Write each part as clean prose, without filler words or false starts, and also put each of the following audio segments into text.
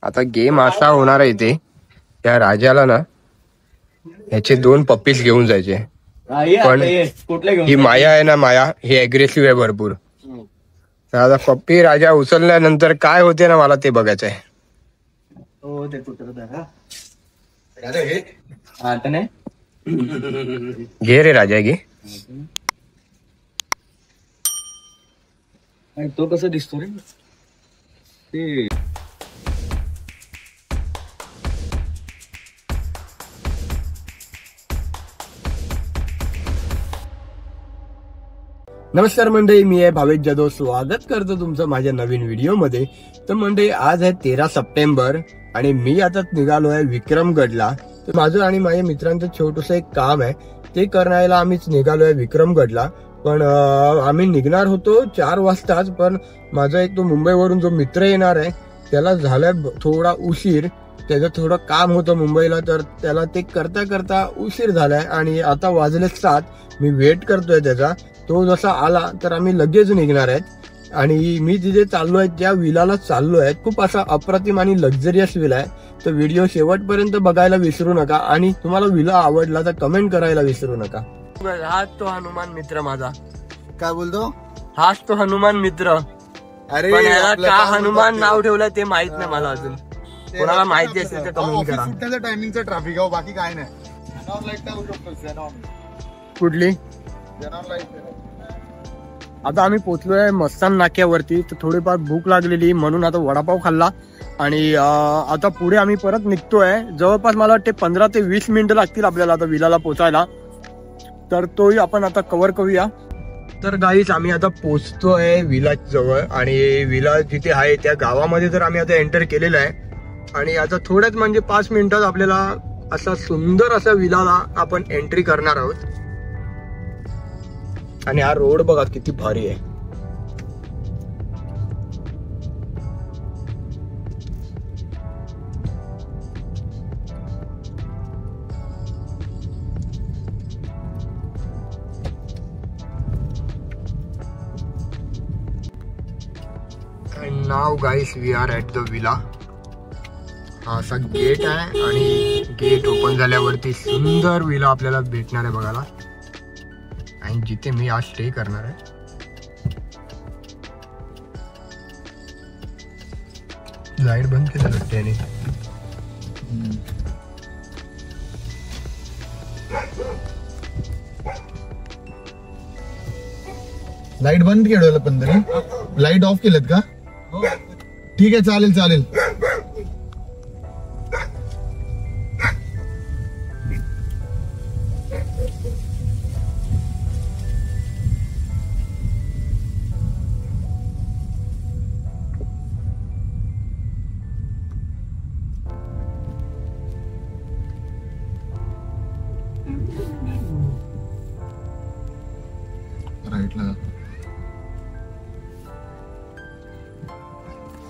आता गेम असा होणार आहे ते, त्या राजाला ना ह्याचे 2 पप्पीज घेऊन जायचे, पण ही माया आहे ना, माया ही अग्रेसिव्ह आहे भरपूर. तर आता पप्पी राजा उचलल्यानंतर काय होते ना, मला ते बघायचं आहे. घे रे राजा घे. तो कसा दिसतो रे ते. नमस्कार मंडळी, मी आहे भावेश जाधव. स्वागत करतो तुमचं माझ्या नवीन व्हिडिओ मध्ये. तर मंडळी, आज आहे 13 सप्टेंबर आणि मी आता निघालो आहे विक्रमगडला. तर माझं आणि माझ्या मित्रांचं छोटंसं एक काम आहे, ते करण्याला आम्हीच निघालो आहे विक्रमगडला. पण आम्ही निघणार होतो 4 वाजताच, पण माझा एक तो मुंबईवरून जो मित्र येणार आहे त्याला झालाय थोडा उशीर. त्याचं थोडं काम होतं मुंबईला, तर त्याला ते करता करता उशीर झालाय आणि आता वाजले 7. मी वेट करतोय त्याचा. तो जसा आला तर आम्ही लगेच निघणार आहेत. आणि मी जिथे चाललो आहे त्या विलाला चाललो आहे. खूप असा अप्रतिम आणि लक्झरियस विला आहे. तर व्हिडिओ शेवटपर्यंत बघायला विसरू नका आणि तुम्हाला विला आवडला तर कमेंट करायला विसरू नका. हाच तो हनुमान मित्र माझा. काय बोलतो? हाच तो हनुमान मित्र. अरे का हनुमान नाव ठेवलं ते माहित नाही मला अजून. कोणाला माहिती असेल तर कमेंट करा. त्याचं टायमिंगचं ट्रॅफिक आहे, बाकी काय नाही. कुठली? आता आम्ही पोहोचलोय मस्तान नाक्यावरती. तर थोडीफार भूक लागलेली म्हणून आता वडापाव खाल्ला आणि आता पुढे आम्ही परत निघतोय. जवळपास मला वाटते 15 ते 20 मिनिटं लागतील आपल्याला आता विलाला पोहोचायला. तर तोही आपण आता कव्हर करूया. तर गाईस, आम्ही आता पोहोचतोय विला जवळ आणि विला जिथे आहे त्या गावामध्ये तर आम्ही आता एंटर केलेलं आहे. आणि आता थोड्याच म्हणजे 5 मिनिटात आपल्याला असा सुंदर असा विलाला आपण एंट्री करणार आहोत. आणि हा रोड बघा किती भारी आहे. And now guys, we are at the villa. हा असा गेट आहे आणि गेट ओपन झाल्यावरती सुंदर विला आपल्याला भेटणार आहे बघायला. आणि जिथे मी आज स्टे करणार आहे. लाईट बंद केलं वाटतं त्याने. लाईट बंद केलं पण तरी लाईट ऑफ केलेत का? ठीक आहे, चालेल चालेल.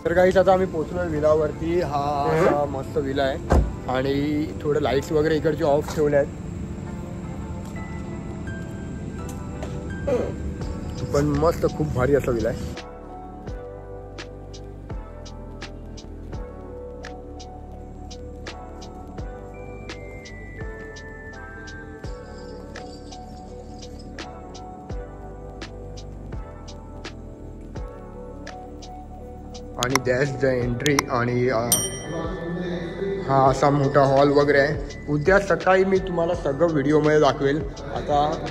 तर गाईस, आता आम्ही पोहोचलोय विलावरती. हा असा मस्त विला आहे आणि थोडं लाईट्स वगैरे इकडचे ऑफ ठेवले आहेत. पण मस्त खूप भारी असा विला आहे. आणि दॅट्स द एंट्री. आणि हा असा मोठा हॉल वगैरे आहे. उद्या सकाळी मी तुम्हाला सगळं व्हिडिओमध्ये दाखवेल. आता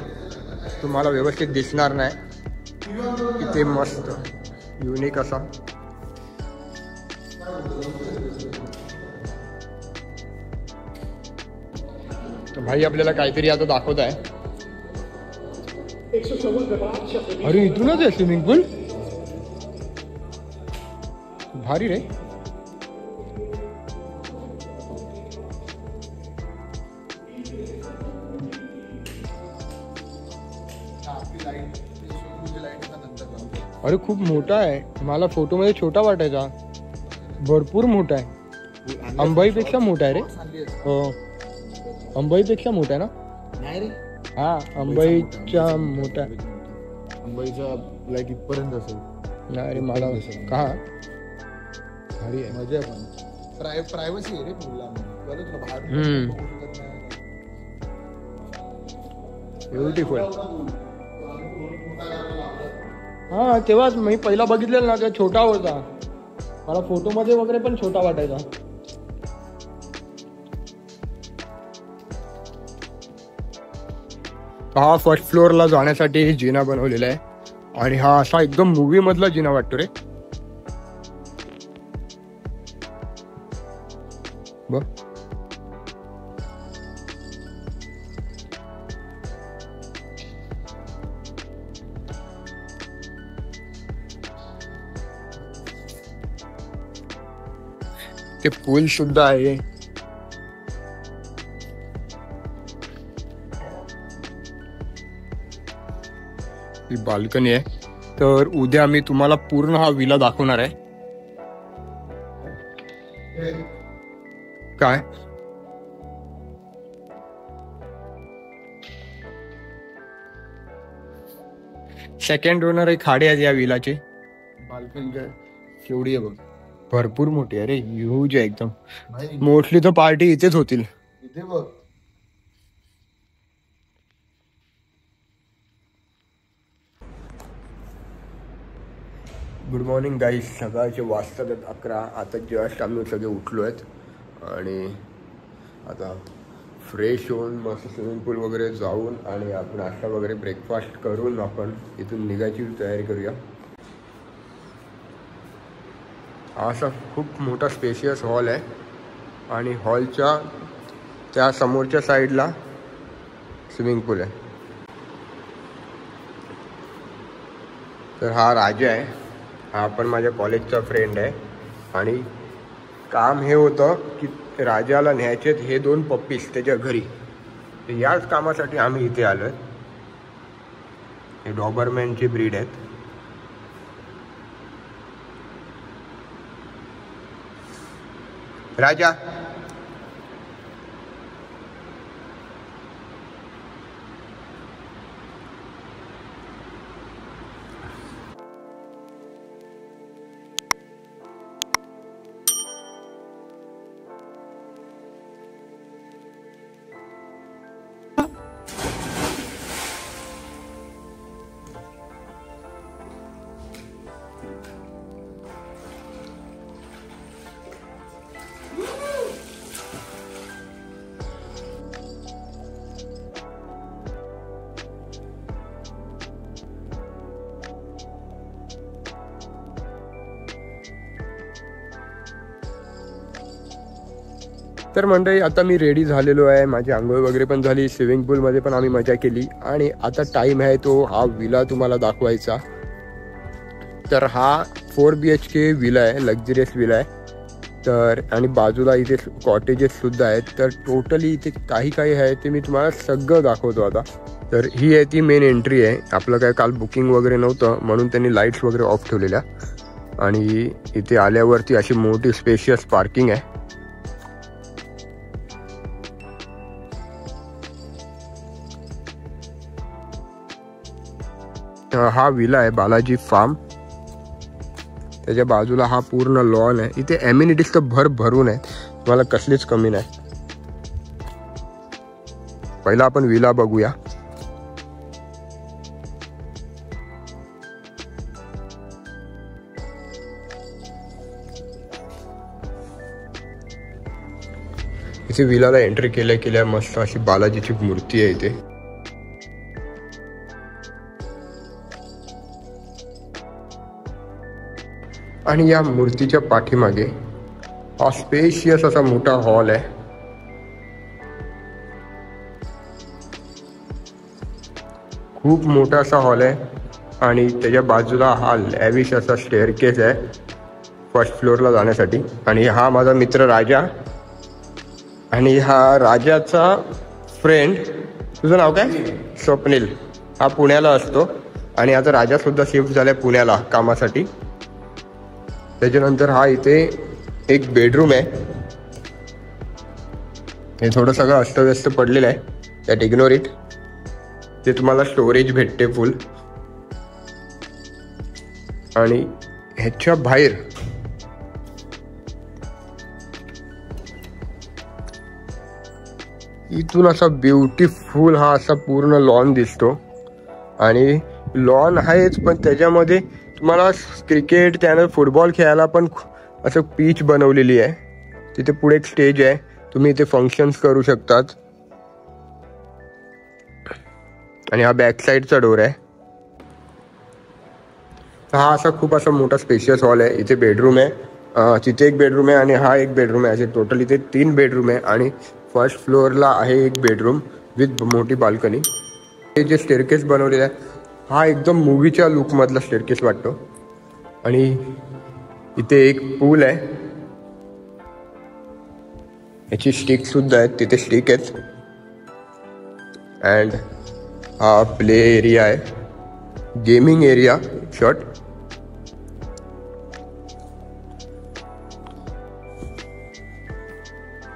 तुम्हाला व्यवस्थित दिसणार नाही. इथे मस्त युनिक असा. भाई आपल्याला काहीतरी आता दाखवत आहे. अरे इथूनच आहे स्विमिंग पूल. भारी रे. अरे खूप मोठा आहे. मला फोटो मध्ये छोटा वाटायचा, भरपूर मोठा आहे. अंबाईपेक्षा मोठा आहे रे. हो, अंबाईपेक्षा मोठा आहे ना? नाही रे. हा, अंबाईच्या मोठा. अंबाईचा लाईक इथपर्यंत असेल. नाही रे, मला का भारी आहे. मजा आहे. पण प्रायव्हसी आहे रे पूलला, तुला बाहेर हम्म. बघू शकत नाही. ब्युटिफुल. हा तेव्हाच मी पहिला बघितलेला ना, तेव्हा छोटा होता. मला फोटोमध्ये वगैरे पण छोटा वाटायचा. हा फर्स्ट फ्लोअरला जाण्यासाठी जिना बनवलेला आहे आणि हा असा एकदम मूवी मधला जिना वाटतो रे. बघ ते पूल सुद्धा आहे. ही बाल्कनी आहे. तर उद्या मी तुम्हाला पूर्ण हा विला दाखवणार आहे. काय सेकंड ओनर एक खाडी आहे या विलाची. बाल्कनी केवढी आहे बघ, भरपूर मोठी आहे रे, ह्यूज आहे एकदम. भाई मोस्टली तर पार्टी इथेच होतील. इथे बघ. Good morning guys. सकाळचे वाजतात 11. आता जस्ट आम्ही सगळे उठलो आहेत आणि आता फ्रेश होऊन मस्त स्विमिंग पूल वगैरे जाऊन आणि आपण नाश्ता वगैरे ब्रेकफास्ट करून आपण इथून निघायची तयारी करूया. असा खूप मोठा स्पेशियस हॉल आहे आणि हॉलच्या त्या समोरच्या साईडला स्विमिंग पूल आहे. तर हा राजा आहे. हा पण माझ्या कॉलेजचा फ्रेंड आहे आणि काम हे होतं की राजाला न्यायचेत हे 2 पप्पीज त्याच्या घरी. तर याच कामासाठी आम्ही इथे आलो आहे. हे डॉबरमॅनची ब्रीड आहेत. राजा तर मंडळी आता मी रेडी झालेलो आहे. माझी आंघोळ वगैरे पण झाली. स्विमिंग पूलमध्ये पण आम्ही मजा केली आणि आता टाईम आहे तो हा विला तुम्हाला दाखवायचा. तर हा 4 BHK विला आहे, लक्झरियस विला आहे. तर आणि बाजूला इथे कॉटेजेस सुद्धा आहेत. तर टोटली इथे काही काही आहे ते मी तुम्हाला सगळं दाखवतो आता. तर ही आहे ती मेन एंट्री आहे. आपलं काय काल बुकिंग वगैरे नव्हतं म्हणून त्यांनी लाईट्स वगैरे ऑफ ठेवलेल्या आणि इथे आल्यावरती अशी मोठी स्पेशियस पार्किंग आहे. हा विला आहे बालाजी फार्म. त्याच्या बाजूला हा पूर्ण लॉन आहे. इथे एम्युनिटीज तर भरभरून आहे, तुम्हाला कसलीच कमी नाही. पहिला आपण विला बघूया. इथे विलाला एंट्री केल्या मस्त अशी बालाजीची मूर्ती आहे इथे. आणि या मूर्तीच्या पाठीमागे हा स्पेशियस असा मोठा हॉल आहे. खूप मोठा असा हॉल आहे आणि त्याच्या बाजूला हा लॅविश असा स्टेअरकेस आहे फर्स्ट फ्लोअरला जाण्यासाठी. आणि हा माझा मित्र राजा आणि हा राजाचा फ्रेंड, तुझं नाव काय? स्वप्नील. हा पुण्याला असतो आणि आता राजा सुद्धा शिफ्ट झालाय पुण्याला कामासाठी. त्याच्यानंतर हा इथे एक बेडरूम आहे. हे थोडं सगळं अस्तव्यस्त पडलेलं आहे, त्यात इग्नोर इट. ते तुम्हाला स्टोरेज भेटते फुल. आणि ह्याच्या बाहेर इथून असा ब्युटिफुल हा असा पूर्ण लॉन दिसतो आणि लॉन आहेच पण त्याच्यामध्ये तुम्हाला क्रिकेट त्यानंतर फुटबॉल खेळायला पण असं पिच बनवलेली आहे. तिथे पुढे एक स्टेज आहे, तुम्ही इथे फंक्शन्स करू शकतात. आणि हा बॅक साईडचा डोर आहे. हा असा खूप असा मोठा स्पेशियस हॉल आहे. इथे बेडरूम आहे, तिथे एक बेडरूम आहे आणि हा एक बेडरूम आहे. असे टोटल इथे 3 बेडरूम आहे आणि फर्स्ट फ्लोअरला आहे एक बेडरूम विथ मोठी बाल्कनी. हे जे स्टेअरकेस बनवलेलं आहे हा एकदम मूवीच्या लुकमधला स्टेअरकेस वाटतो. आणि इथे एक पूल आहे, याची स्टिक सुद्धा आहेत, तिथे स्टिक आहेत. अँड हा प्ले एरिया आहे, gaming area short.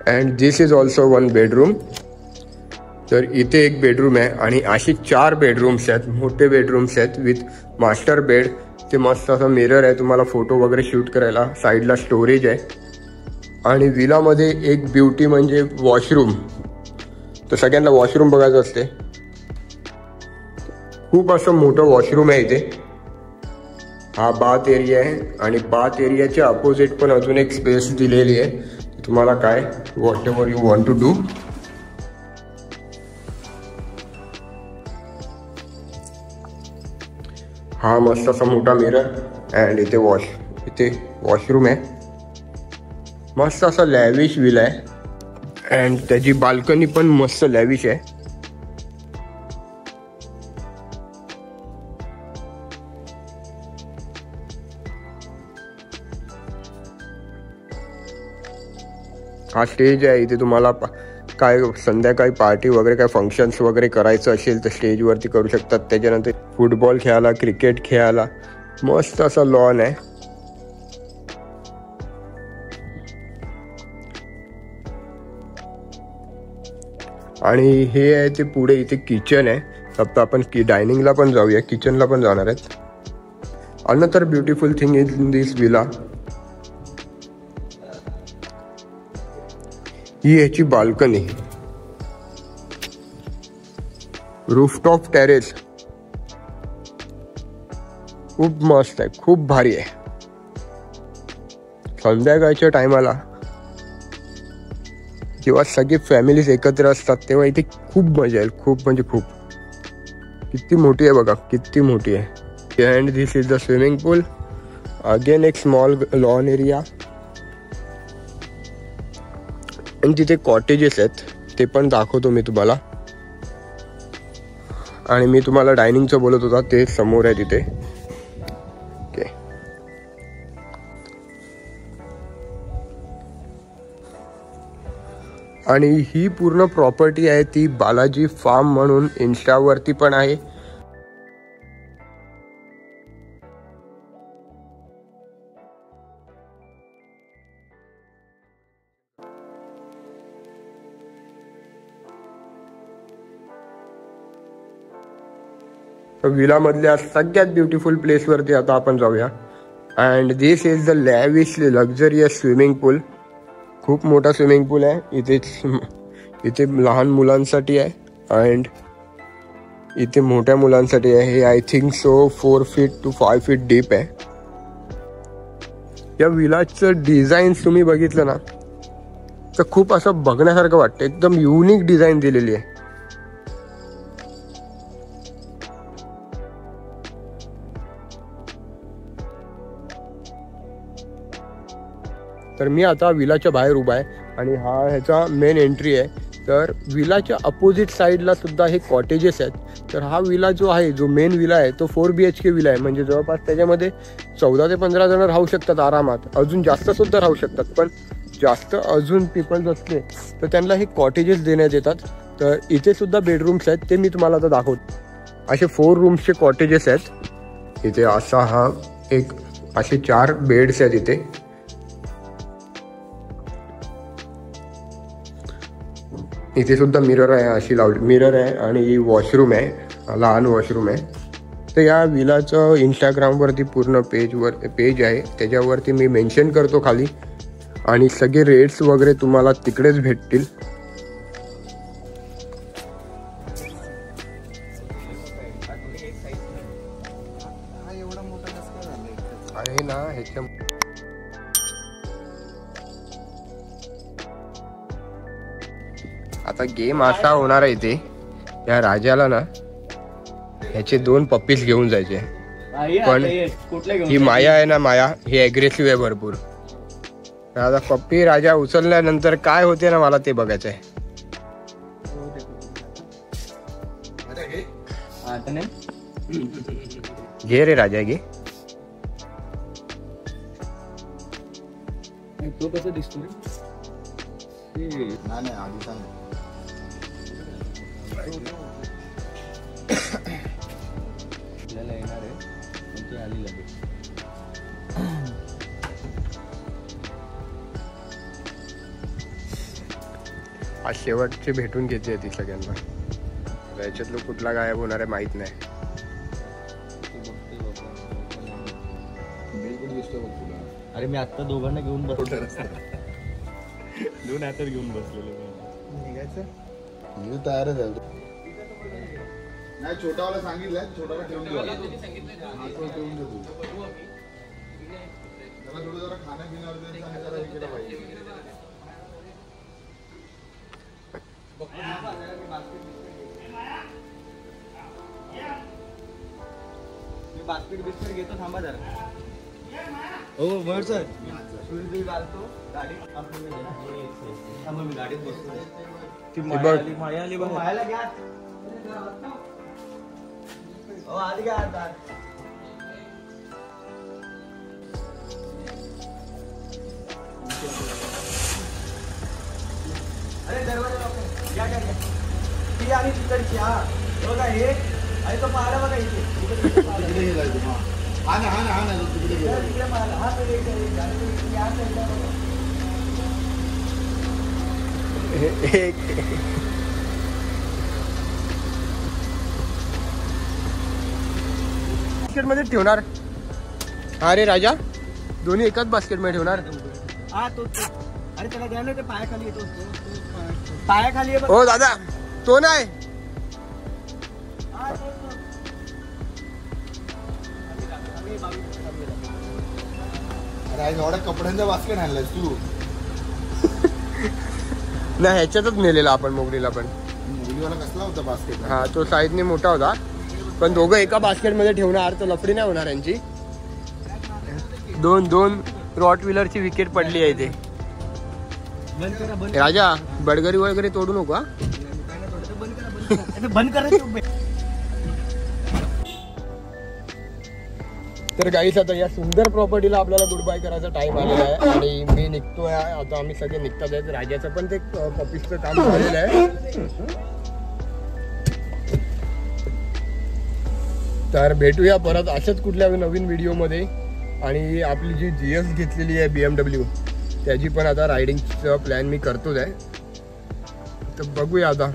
And this is also 1 bedroom. तर इथे एक बेडरूम आहे आणि अशी 4 बेडरूम्स आहेत, मोठे बेडरूम्स आहेत विथ मास्टर बेड. ते मस्त असं मिरर आहे तुम्हाला फोटो वगैरे शूट करायला. साईडला स्टोरेज आहे. आणि विलामध्ये एक ब्युटी म्हणजे वॉशरूम. तर सगळ्यांना वॉशरूम बघायचं असते. खूप असं मोठं वॉशरूम आहे इथे. हा बाथ एरिया आहे आणि बाथ एरियाच्या अपोजिट पण अजून एक स्पेस दिलेली आहे. तुम्हाला काय whatever you want to do. हा मस्त असा मोठा मिरर अँड इथे वॉशरूम आहे. मस्त असा लॅविश विला आहे अँड त्याची बाल्कनी पण मस्त लॅविश आहे. हा स्टेज आहे. इथे तुम्हाला काय संध्याकाळी पार्टी वगैरे काय फंक्शन्स वगैरे करायचं असेल तर स्टेजवरती करू शकतात. त्याच्यानंतर फुटबॉल खेळायला, क्रिकेट खेळायला मस्त असा लॉन आहे. आणि हे आहे ते पुढे इथे किचन आहे. आता आपण डायनिंगला पण जाऊया, किचनला पण जाणार आहेत. Another beautiful thing is in this villa, ही याची बाल्कनी, रूफटॉप टेरेस. खूप मस्त आहे, खूप भारी आहे. संध्याकाळच्या टायमाला जेव्हा सगळे फॅमिलीज एकत्र असतात तेव्हा इथे खूप मजा येईल. खूप म्हणजे खूप. किती मोठी आहे बघा, किती मोठी आहे. And this is the swimming pool. Again एक स्मॉल लॉन एरिया. आणि तिथे कॉटेजेस आहेत, ते पण दाखवतो मी तुम्हाला. आणि मी तुम्हाला डायनिंगचं बोलत होता ते समोर आहे तिथे. ओके. आणि ही पूर्ण प्रॉपर्टी आहे ती बालाजी फार्म म्हणून इन्स्टावरती पण आहे. विला मधल्या सगळ्यात ब्युटिफुल प्लेस वरती आता आपण जाऊया. And this is the lavish luxurious swimming pool. खूप मोठा स्विमिंग पूल आहे. इथे लहान मुलांसाठी आहे अँड इथे मोठ्या मुलांसाठी आहे. हे I think so 4 feet to 5 feet deep आहे. या विलाचं डिझाईन तुम्ही बघितलं ना तर खूप असं बघण्यासारखं वाटतं. एकदम युनिक डिझाईन दिलेली आहे. तर मी आता विलाच्या बाहेर उभा आहे आणि हा ह्याचा मेन एंट्री आहे. तर विलाच्या अपोजिट साईडला सुद्धा हे कॉटेजेस आहेत. तर हा विला जो आहे, जो मेन विला आहे तो 4 BHK विला आहे. म्हणजे जवळपास त्याच्यामध्ये 14 ते 15 जण राहू शकतात आरामात. अजून जास्त सुद्धा राहू शकतात. पण जास्त अजून पीपल्स असले तर त्यांना हे कॉटेजेस देण्यात येतात. तर इथे सुद्धा बेडरूम्स आहेत, ते मी तुम्हाला आता दाखवतो. असे 4 रूम्सचे कॉटेजेस आहेत इथे. असा हा एक असे 4 बेड्स आहेत इथे. इथे सुद्धा मिरर आहे, अशी मिरर आहे आणि वॉशरूम आहे, लहान वॉशरूम आहे. तर या विलाचं इंस्टाग्रामवरती पूर्ण पेज आहे, त्याच्यावरती मी मेन्शन करतो खाली. आणि सगळे रेट्स वगैरे तुम्हाला तिकडेच भेटतील. ना ह्याच्या आता गेम असा होणार आहे ते या राजाला ना ह्याचे 2 पप्पीज घेऊन जायचे पण ही माया आहे ना माया ही अग्रेसिव्ह आहे भरपूर. आता पप्पी राजा उचलल्यानंतर काय होते ना मला ते बघायचं आहे. घे रे राजा घे. तो कसं दिसतो रे नाही आधीचा नाही. आपल्याला येणार आहे पण ती आली लगेच. आज शेवटची भेटून घेते ती सगळ्यांना. याच्यातलं कुठला गायब होणार आहे माहित नाही. अरे मी आता दोघांना घेऊन बसलो. 2 हातात घेऊन बसलेलो. निघायचं मी तयारच आहे. नाही छोटावाला सांगितलंय छोटावाला ठेवून देऊ. ठेवून देऊ त्याला थोडं जरा खाण्यापिण्यावर जरा विकेट पाहिजे. बास्केट बिस्केट घेतो थांबा जरा. हो मयूर सर सुरभी घालतो गाडी आपण थांबा मी गाडीत बसतो. ती माया आली बघ. मायाला घ्या. हो आली घ्या आता. अरे दरवाजा लॉक घ्या घ्या घ्या. ती आणि तिकडची हा बघा हे आणि तो पाहायला बघा इथे. तिकडे गेलाय हा. हा ना हा ना हा ना तिकडे गेलाय. तिकडे पाहायला हा तो एक या साईडला बघा. बास्केट मध्ये ठेवणार. अरे राजा दोन्ही एकाच बास्केट मध्ये ठेवणार. हा तो अरे त्याला द्या ना ते पायाखाली येतो. पायाखाली आहे बघ. हो दादा तो नाही. हा, तो. अरे आज एवढ्या कपड्यांचा बास्केट आणलायस तू. नाही ह्याच्यातच नेलेला आपण मोगरीला पण. मुलीवाला कसला होता बास्केट. हा तो साईजने मोठा होता पण दोघं एका बास्केट मध्ये ठेवणार तर लफडी नाही होणार यांची. 2 रॉट व्हीलरची विकेट पडली आहे ते. राजा बडगरी वगैरे तोडू नको हा. बंद करा. तर गाईस आता या सुंदर प्रॉपर्टीला आपल्याला गुड बाय करायचा टाइम आलेला आहे आणि मी निघतोय. आता आम्ही सगळे निघतात आहेत. राजाचं पण ते पपीचं काम झालेलं आहे. तर भेटूया परत अशाच कुठल्या नवीन व्हिडिओमध्ये. आणि आपली जी GS घेतलेली आहे BMW त्याची पण आता रायडिंगचा प्लॅन मी करतोच आहे. तर बघूया आता.